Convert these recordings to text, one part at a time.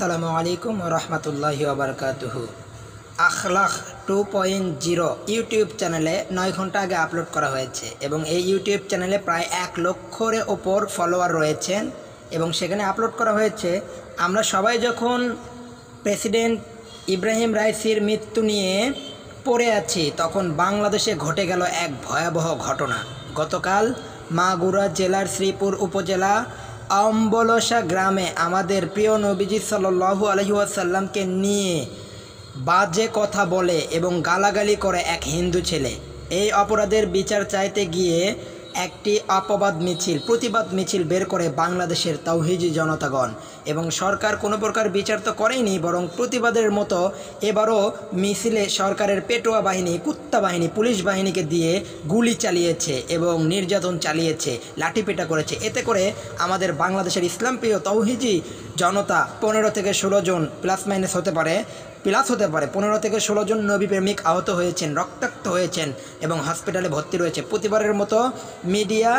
আসসালামু আলাইকুম রহমতুল্লাহি ওয়াবারাকাতুহু। আখলাক 2.0 ইউটিউব চ্যানেলে 9 ঘন্টা আগে আপলোড করা হয়েছে এবং এই ইউটিউব চ্যানেলে প্রায় 1 লক্ষের ওপর ফলোয়ার রয়েছেন এবং সেখানে আপলোড করা হয়েছে আমরা সবাই যখন প্রেসিডেন্ট ইব্রাহিম রাইসির মৃত্যু নিয়ে পড়ে আছি তখন বাংলাদেশে ঘটে গেল এক ভয়াবহ ঘটনা। গতকাল মাগুরা জেলার শ্রীপুর উপজেলা অম্বলসা গ্রামে আমাদের প্রিয় নবীজি সাল্লাল্লাহু আলাইহি ওয়াসাল্লামকে নিয়ে বাজে কথা বলে এবং গালাগালি করে এক হিন্দু ছেলে। এই অপরাধের বিচার চাইতে গিয়ে একটি প্রতিবাদ মিছিল বের করে বাংলাদেশের তাওহীদি জনতাগণ এবং সরকার কোনো প্রকার বিচার তো করেনি, বরং প্রতিবাদের মতো এবারও মিছিলে সরকারের পেটোয়া বাহিনী, কুত্তা বাহিনী, পুলিশ বাহিনীকে দিয়ে গুলি চালিয়েছে এবং নির্যাতন চালিয়েছে, লাঠিপেটা করেছে। এতে করে আমাদের বাংলাদেশের ইসলামপ্রিয় তাওহীদি জনতা 15 থেকে 16 জন প্লাস হতে পারে 15 থেকে 16 জন নবী প্রেমিক আহত হয়েছেন, রক্তাক্ত হয়েছেন এবং হসপিটালে ভর্তি রয়েছে। প্রতিবারের মতো মিডিয়া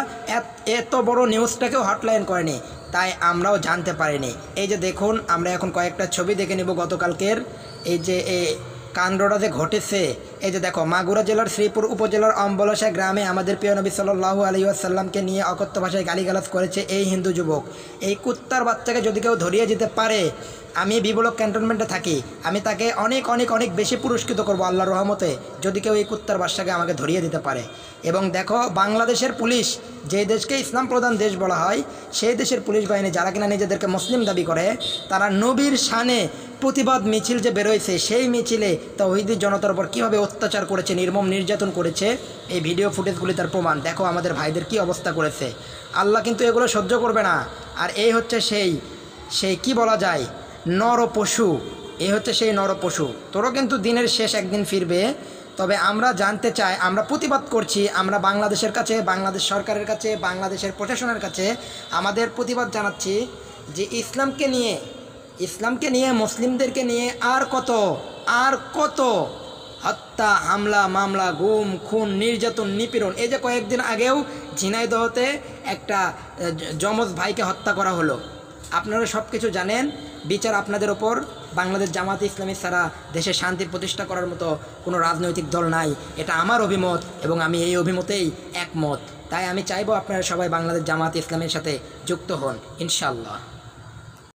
এত বড় নিউজটাকেও হটলাইন করেনি, তাই আমরাও জানতে পারিনি। এই যে দেখুন, আমরা এখন কয়েকটা ছবি দেখে নেব গতকালকের। এই যে কাণ্ডটা যে ঘটেছে, এই যে দেখো, মাগুরা জেলার শ্রীপুর উপজেলার অম্বলসা গ্রামে আমাদের প্রিয় নবী সাল্লাল্লাহু আলাইহি ওয়াসাল্লামকে নিয়ে অকথ্য ভাষায় গালিগালাজ করেছে এই হিন্দু যুবক। এই কুত্তার বাচ্চাকে যদি কেউ ধরিয়ে যেতে পারে, আমি বিবলক ক্যান্টনমেন্টে থাকি, আমি তাকে অনেক অনেক অনেক বেশি পুরস্কৃত করব আল্লাহর রহমতে, যদি কেউ এই কুত্তার বাচ্চাকে আমাকে ধরিয়ে দিতে পারে। এবং দেখো, বাংলাদেশের পুলিশ, যে দেশকে ইসলাম প্রধান দেশ বলা হয়, সেই দেশের পুলিশ বাহিনী যারা কিনা নিজেদেরকে মুসলিম দাবি করে, তারা নবীর শানে প্রতিবাদ মিছিল যে বেরোয়ছে, সেই মিছিলে তাওহীদি জনতার উপর কীভাবে অত্যাচার করেছে, নির্মম নির্যাতন করেছে, এই ভিডিও ফুটেজগুলি তার প্রমাণ। দেখো আমাদের ভাইদের কি অবস্থা করেছে। আল্লাহ কিন্তু এগুলো সহ্য করবে না। আর এই হচ্ছে সেই কি বলা যায়, নরপশু। এই হচ্ছে সেই নরপশু। তোরও কিন্তু দিনের শেষ একদিন ফিরবে। তবে আমরা জানতে চাই, আমরা প্রতিবাদ করছি, আমরা বাংলাদেশের কাছে, বাংলাদেশ সরকারের কাছে, বাংলাদেশের প্রশাসনের কাছে আমাদের প্রতিবাদ জানাচ্ছি যে ইসলামকে নিয়ে মুসলিমদেরকে নিয়ে আর কত হত্যা, হামলা, মামলা, গুম, খুন, নির্যাতন, নিপীড়ন। এই যে কয়েকদিন আগেও ঝিনাইদহতে একটা যমজ ভাইকে হত্যা করা হলো। আপনারা সব কিছু জানেন। বিচার আপনাদের ওপর। বাংলাদেশ জামাতে ইসলামী ছাড়া দেশে শান্তি প্রতিষ্ঠা করার মতো কোনো রাজনৈতিক দল নাই, এটা আমার অভিমত এবং আমি এই অভিমতেই একমত। তাই আমি চাইবো আপনারা সবাই বাংলাদেশ জামাতে ইসলামীর সাথে যুক্ত হন, ইনশাআল্লাহ।